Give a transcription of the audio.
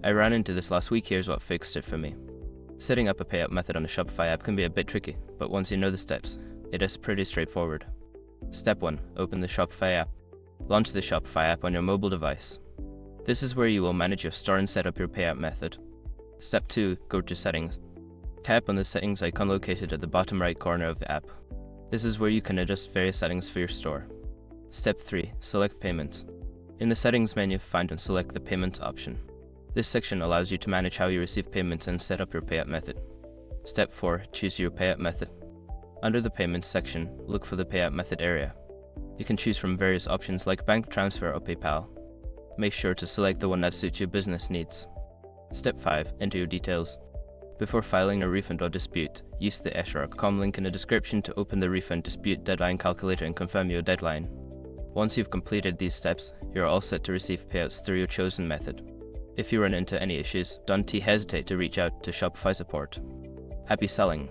I ran into this last week. Here's what fixed it for me. Setting up a payout method on a Shopify app can be a bit tricky, but once you know the steps, it is pretty straightforward. Step 1. Open the Shopify app. Launch the Shopify app on your mobile device. This is where you will manage your store and set up your payout method. Step 2. Go to Settings. Tap on the settings icon located at the bottom right corner of the app. This is where you can adjust various settings for your store. Step 3. Select Payments. In the Settings menu, find and select the Payments option. This section allows you to manage how you receive payments and set up your payout method. Step 4. Choose your payout method. Under the Payments section, look for the Payout Method area. You can choose from various options like bank transfer or PayPal. Make sure to select the one that suits your business needs. Step 5. Enter your details. Before filing a refund or dispute, use the escrow.com link in the description to open the refund dispute deadline calculator and confirm your deadline. Once you've completed these steps, you're all set to receive payouts through your chosen method. If you run into any issues, don't hesitate to reach out to Shopify support. Happy selling!